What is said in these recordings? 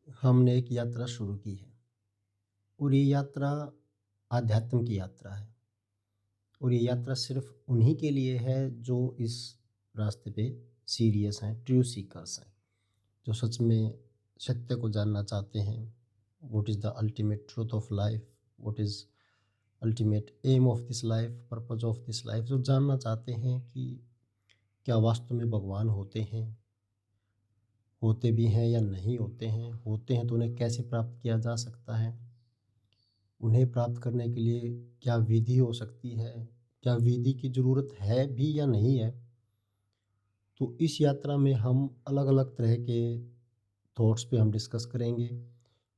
हमने एक यात्रा शुरू की है और ये यात्रा आध्यात्म की यात्रा है। और ये यात्रा सिर्फ उन्हीं के लिए है जो इस रास्ते पे सीरियस हैं, ट्रू सीकर्स हैं, जो सच में सत्य को जानना चाहते हैं। What is the ultimate truth of life, what is ultimate aim of this life, purpose of this life, जो जानना चाहते हैं कि क्या वास्तव में भगवान होते भी हैं या नहीं होते हैं तो उन्हें कैसे प्राप्त किया जा सकता है, उन्हें प्राप्त करने के लिए क्या विधि हो सकती है, क्या विधि की ज़रूरत है भी या नहीं है। तो इस यात्रा में हम अलग-अलग तरह के थॉट्स पे हम डिस्कस करेंगे।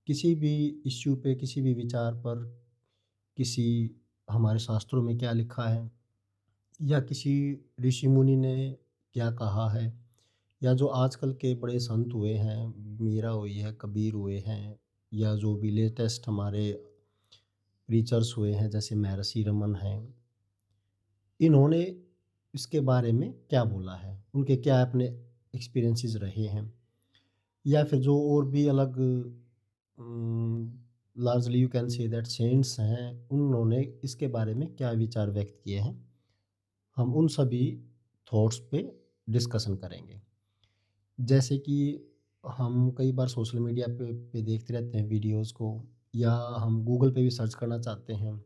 किसी भी इश्यू पे, किसी भी विचार पर, किसी हमारे शास्त्रों में क्या लिखा है या किसी ऋषि मुनि ने क्या कहा है, या जो आजकल के बड़े संत हुए हैं, मीरा हुई है, कबीर हुए हैं, या जो भी लेटेस्ट हमारे प्रीचर्स हुए हैं जैसे महर्षि रमन हैं, इन्होंने इसके बारे में क्या बोला है, उनके क्या अपने एक्सपीरियंसेस रहे हैं, या फिर जो और भी अलग largely you can say that saints हैं, उन्होंने इसके बारे में क्या विचार व्यक्त किए हैं। हम उन सभी थॉट्स पे डिस्कशन करेंगे। जैसे कि हम कई बार सोशल मीडिया पे देखते रहते हैं वीडियोज़ को, या हम गूगल पे भी सर्च करना चाहते हैं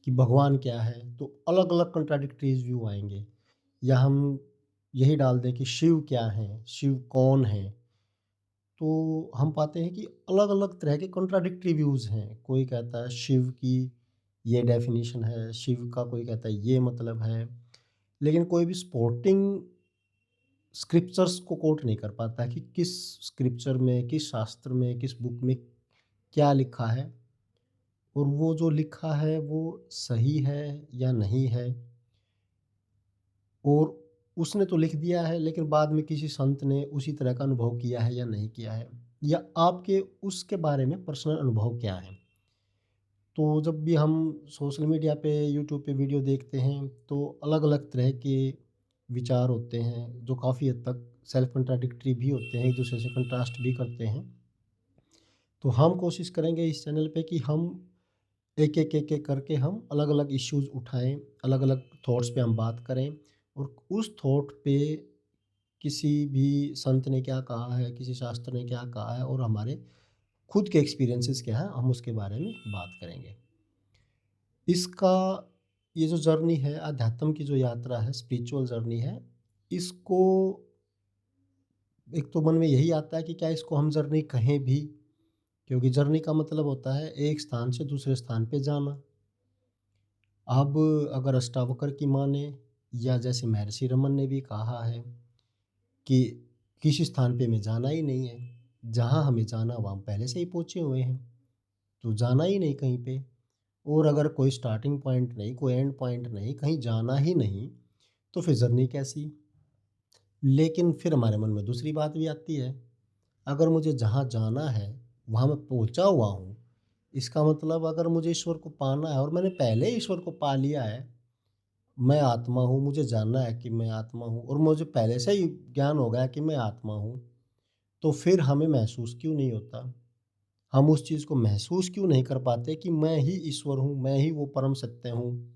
कि भगवान क्या है, तो अलग-अलग कॉन्ट्राडिक्टरीज़ व्यू आएँगे। या हम यही डाल दें कि शिव क्या है, शिव कौन है, तो हम पाते हैं कि अलग-अलग तरह के कॉन्ट्राडिक्टरी व्यूज़ हैं। कोई कहता है शिव की ये डेफ़िनिशन है, शिव का कोई कहता है ये मतलब है, लेकिन कोई भी सपोर्टिंग स्क्रिप्चर्स को कोट नहीं कर पाता कि किस स्क्रिप्चर में, किस शास्त्र में, किस बुक में क्या लिखा है, और वो जो लिखा है वो सही है या नहीं है। और उसने तो लिख दिया है, लेकिन बाद में किसी संत ने उसी तरह का अनुभव किया है या नहीं किया है, या आपके उसके बारे में पर्सनल अनुभव क्या है। तो जब भी हम सोशल मीडिया पे, यूट्यूब पे वीडियो देखते हैं, तो अलग-अलग तरह के विचार होते हैं जो काफ़ी हद तक सेल्फ कंट्राडिक्टरी भी होते हैं, एक दूसरे से कंट्रास्ट भी करते हैं। तो हम कोशिश करेंगे इस चैनल पे कि हम एक-एक, एक-एक करके हम अलग-अलग इश्यूज़ उठाएँ, अलग-अलग थॉट्स पे हम बात करें, और उस थॉट पे किसी भी संत ने क्या कहा है, किसी शास्त्र ने क्या कहा है, और हमारे खुद के एक्सपीरियंसेस क्या हैं, हम उसके बारे में बात करेंगे। इसका ये जो जर्नी है, अध्यात्म की जो यात्रा है, स्पिरिचुअल जर्नी है, इसको एक तो मन में यही आता है कि क्या इसको हम जर्नी कहें भी? क्योंकि जर्नी का मतलब होता है एक स्थान से दूसरे स्थान पे जाना। अब अगर अष्टावक्र की माने, या जैसे महर्षि रमन ने भी कहा है कि किसी स्थान पे हमें जाना ही नहीं है, जहाँ हमें जाना वहाँ हम पहले से ही पहुँचे हुए हैं, तो जाना ही नहीं कहीं पे। और अगर कोई स्टार्टिंग पॉइंट नहीं, कोई एंड पॉइंट नहीं, कहीं जाना ही नहीं, तो फिर जर्नी कैसी? लेकिन फिर हमारे मन में दूसरी बात भी आती है, अगर मुझे जहाँ जाना है, वहाँ मैं पहुँचा हुआ हूँ, इसका मतलब अगर मुझे ईश्वर को पाना है और मैंने पहले ही ईश्वर को पा लिया है, मैं आत्मा हूँ, मुझे जानना है कि मैं आत्मा हूँ, और मुझे पहले से ही ज्ञान हो गया कि मैं आत्मा हूँ, तो फिर हमें महसूस क्यों नहीं होता? हम उस चीज़ को महसूस क्यों नहीं कर पाते कि मैं ही ईश्वर हूँ, मैं ही वो परम सत्य हूँ?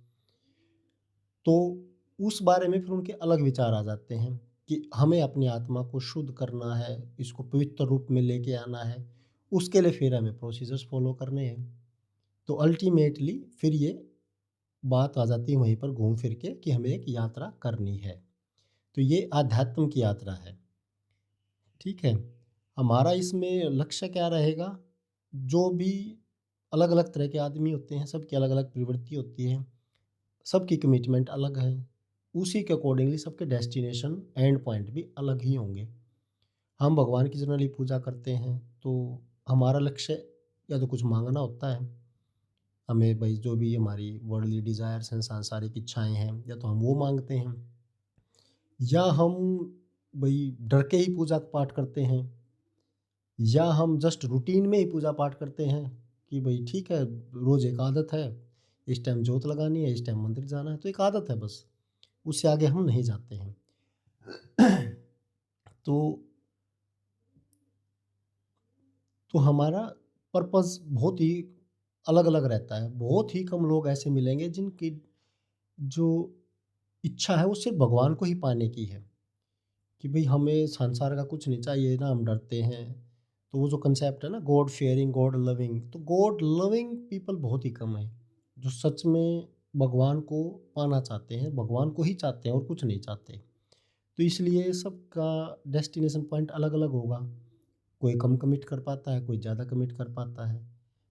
तो उस बारे में फिर उनके अलग विचार आ जाते हैं कि हमें अपनी आत्मा को शुद्ध करना है, इसको पवित्र रूप में लेके आना है, उसके लिए फिर हमें प्रोसीजर्स फ़ॉलो करने हैं। तो अल्टीमेटली फिर ये बात आ जाती है वहीं पर घूम फिर के कि हमें एक यात्रा करनी है। तो ये आध्यात्म की यात्रा है, ठीक है? हमारा इसमें लक्ष्य क्या रहेगा? जो भी अलग-अलग तरह के आदमी होते हैं, सबकी अलग-अलग प्रवृत्ति होती है, सबकी कमिटमेंट अलग है। उसी के अकॉर्डिंगली सबके डेस्टिनेशन, एंड पॉइंट भी अलग ही होंगे। हम भगवान की जनरली पूजा करते हैं, तो हमारा लक्ष्य या तो कुछ माँगना होता है, हमें भई जो भी हमारी वर्ल्डली डिज़ायर्स हैं, सांसारिक इच्छाएँ हैं, या तो हम वो माँगते हैं, या हम भई डर के ही पूजा पाठ करते हैं, या हम जस्ट रूटीन में ही पूजा पाठ करते हैं कि भई ठीक है, रोज़ एक आदत है, इस टाइम जोत लगानी है, इस टाइम मंदिर जाना है, तो एक आदत है बस, उससे आगे हम नहीं जाते हैं। तो तो हमारा पर्पस बहुत ही अलग-अलग रहता है। बहुत ही कम लोग ऐसे मिलेंगे जिनकी जो इच्छा है वो सिर्फ़ भगवान को ही पाने की है, कि भई हमें संसार का कुछ नहीं चाहिए ना, हम डरते हैं। तो वो जो कांसेप्ट है ना, गॉड फियरिंग, गॉड लविंग, तो गॉड लविंग पीपल बहुत ही कम हैं, जो सच में भगवान को पाना चाहते हैं, भगवान को ही चाहते हैं और कुछ नहीं चाहते। तो इसलिए सबका डेस्टिनेशन पॉइंट अलग-अलग होगा। कोई कम कमिट कर पाता है, कोई ज़्यादा कमिट कर पाता है।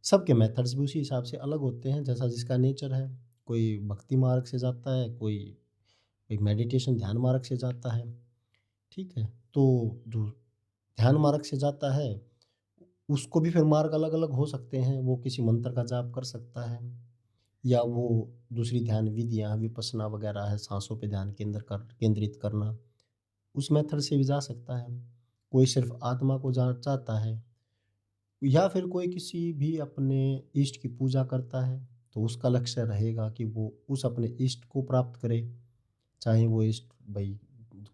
सबके मेथड्स भी उसी हिसाब से अलग होते हैं, जैसा जिसका नेचर है। कोई भक्ति मार्ग से जाता है, कोई कोई मेडिटेशन ध्यान मार्ग से जाता है, ठीक है? तो जो ध्यान मार्ग से जाता है, उसको भी फिर मार्ग अलग-अलग हो सकते हैं। वो किसी मंत्र का जाप कर सकता है, या वो दूसरी ध्यान विधियाँ, विपश्यना वगैरह है, साँसों पे ध्यान केंद्रित करना, उस मेथड से भी जा सकता है। कोई सिर्फ़ आत्मा को जा चाहता है, या फिर कोई किसी भी अपने इष्ट की पूजा करता है, तो उसका लक्ष्य रहेगा कि वो उस अपने इष्ट को प्राप्त करे। चाहे वो इष्ट भई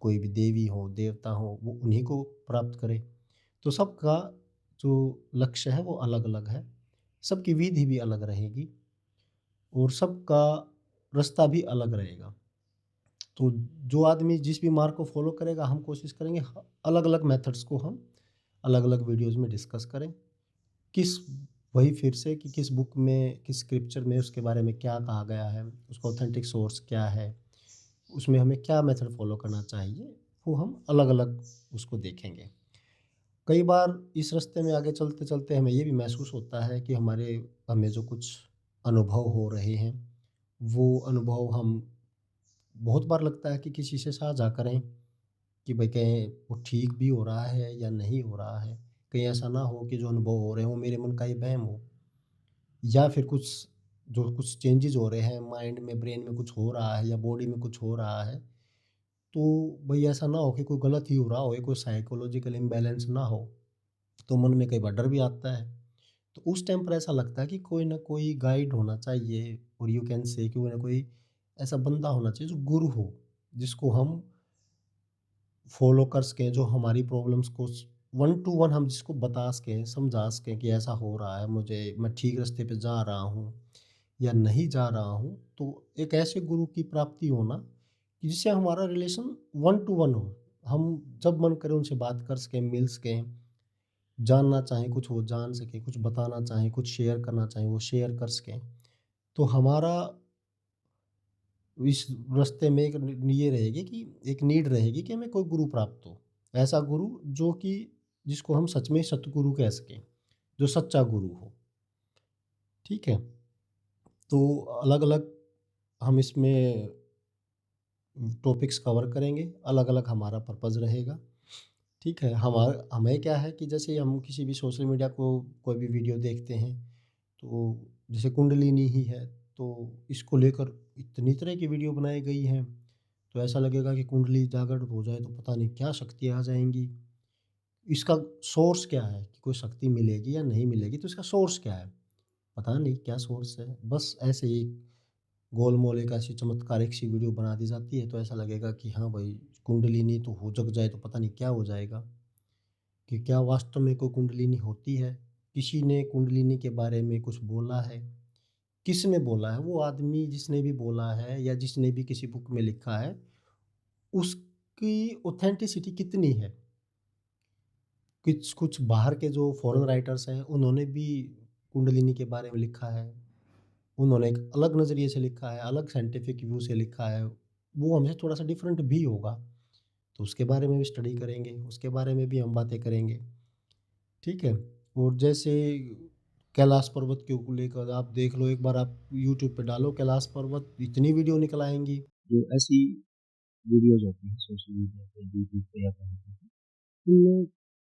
कोई भी देवी हो, देवता हो, वो उन्हीं को प्राप्त करे। तो सबका जो लक्ष्य है वो अलग-अलग है। सबकी विधि भी अलग रहेगी और सबका रास्ता भी अलग रहेगा। तो जो आदमी जिस भी मार्ग को फ़ॉलो करेगा, हम कोशिश करेंगे अलग-अलग मेथड्स को हम अलग-अलग वीडियोज़ में डिस्कस करें। किस वही फिर से कि किस बुक में, किस स्क्रिप्चर में उसके बारे में क्या कहा गया है, उसका ऑथेंटिक सोर्स क्या है, उसमें हमें क्या मेथड फ़ॉलो करना चाहिए, वो हम अलग-अलग उसको देखेंगे। कई बार इस रास्ते में आगे चलते-चलते हमें ये भी महसूस होता है कि हमें जो कुछ अनुभव हो रहे हैं, वो अनुभव हम बहुत बार लगता है कि किसी से साझा करें, कि भाई कहीं वो ठीक भी हो रहा है या नहीं हो रहा है। कहीं ऐसा ना हो कि जो अनुभव हो रहे हैं वो मेरे मन का ही वहम हो, या फिर कुछ चेंजेज़ हो रहे हैं माइंड में, ब्रेन में कुछ हो रहा है या बॉडी में कुछ हो रहा है, तो भई ऐसा ना हो कि कोई गलत ही हो रहा हो, या कोई साइकोलॉजिकल इम्बैलेंस ना हो। तो मन में कई बार डर भी आता है। तो उस टाइम पर ऐसा लगता है कि कोई ना कोई गाइड होना चाहिए, और यू कैन से कोई ना कोई ऐसा बंदा होना चाहिए जो गुरु हो, जिसको हम फ़ॉलो कर सकें, जो हमारी प्रॉब्लम्स को वन टू वन हम जिसको बता सकें, समझा सकें कि ऐसा हो रहा है, मैं ठीक रास्ते पे जा रहा हूँ या नहीं जा रहा हूँ। तो एक ऐसे गुरु की प्राप्ति होना कि जिससे हमारा रिलेशन वन टू वन हो। हम जब मन करे उनसे बात कर सकें, मिल सकें, जानना चाहें कुछ वो जान सकें, कुछ बताना चाहें, कुछ शेयर करना चाहें वो शेयर कर सकें। तो हमारा इस रास्ते में एक ये रहेगी कि एक नीड रहेगी कि हमें कोई गुरु प्राप्त हो। ऐसा गुरु जो कि जिसको हम सच में सतगुरु कह सकें, जो सच्चा गुरु हो, ठीक है? तो अलग-अलग हम इसमें टॉपिक्स कवर करेंगे, अलग-अलग हमारा पर्पज़ रहेगा, ठीक है? हमें क्या है कि जैसे हम किसी भी सोशल मीडिया को कोई भी वीडियो देखते हैं, तो जैसे कुंडलिनी ही है, तो इसको लेकर इतनी तरह की वीडियो बनाई गई हैं, तो ऐसा लगेगा कि कुंडली जागृत हो जाए तो पता नहीं क्या शक्तियाँ आ जाएँगी। इसका सोर्स क्या है कि कोई शक्ति मिलेगी या नहीं मिलेगी, तो इसका सोर्स क्या है? पता नहीं क्या सोर्स है। बस ऐसे ही गोल-मोल एक ऐसी चमत्कारिक सी वीडियो बना दी जाती है, तो ऐसा लगेगा कि हाँ भाई, कुंडलिनी तो हो जग जाए तो पता नहीं क्या हो जाएगा, कि क्या वास्तव में कोई कुंडलिनी होती है? किसी ने कुंडलिनी के बारे में कुछ बोला है? किसने बोला है? वो आदमी जिसने भी बोला है या जिसने भी किसी बुक में लिखा है, उसकी ऑथेंटिसिटी कितनी है? कुछ कुछ बाहर के जो फॉरेन राइटर्स हैं, उन्होंने भी कुंडलिनी के बारे में लिखा है। उन्होंने एक अलग नज़रिए से लिखा है, अलग साइंटिफिक व्यू से लिखा है। वो हमसे थोड़ा-सा डिफरेंट भी होगा, तो उसके बारे में भी स्टडी करेंगे, उसके बारे में भी हम बातें करेंगे, ठीक है? और जैसे कैलाश पर्वत को लेकर आप देख लो, एक बार आप यूट्यूब पे डालो कैलाश पर्वत, इतनी वीडियो निकल आएँगी। जो ऐसी वीडियोज़ होती हैं सोशल मीडिया पे, यूट्यूब पे या कहीं पे, उनमें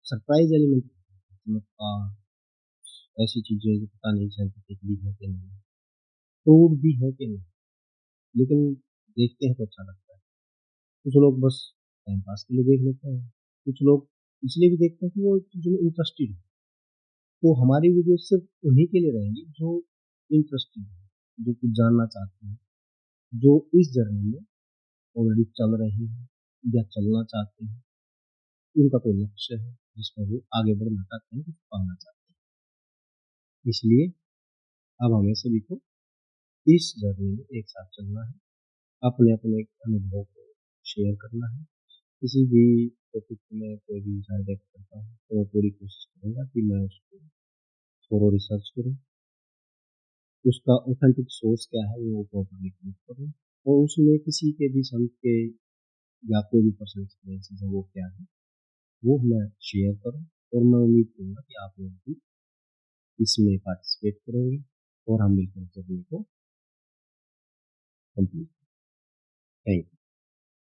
सरप्राइज़ एलिमेंट, चमत्कार, ऐसी चीज़ें जो पता नहीं साइंटिफिकली है कि नहीं, प्रूव्ड भी है कि नहीं, लेकिन देखते हैं तो अच्छा लगता है। कुछ लोग बस टाइम पास के लिए देख लेते हैं, कुछ लोग इसलिए भी देखते हैं कि वो चीज़ों में इंटरेस्टेड हैं। तो हमारी वीडियो सिर्फ़ उन्हीं के लिए रहेंगी जो इंटरेस्टेड हैं, जो कुछ जानना चाहते हैं, जो इस जर्नी में ऑलरेडी चल रहे हैं या चलना चाहते हैं। उनका कोई लक्ष्य है जिसमें वो आगे बढ़ना चाहते हैं, कुछ पाना चाहते हैं। इसलिए अब हमें सभी को इस जर्नी में एक साथ चलना है, अपने अपने अनुभव को शेयर करना है। किसी भी टॉपिक को मैं कोई भी विचार व्यक्त करता हूँ तो मैं पूरी कोशिश करूँगा कि मैं उसको थोड़ा रिसर्च करूँ, उसका ऑथेंटिक सोर्स क्या है वो प्रॉपरली क्लिक करूँ, और उसमें किसी के भी संत के या कोई भी पर्सनल एक्सपीरियंसेस है वो क्या है वो मैं शेयर करूँ। और मैं उम्मीद करूँगा कि आप लोग भी इसमें पार्टिसिपेट करेंगे और हम मिलकर जर्नी को कंप्लीट। Thank you.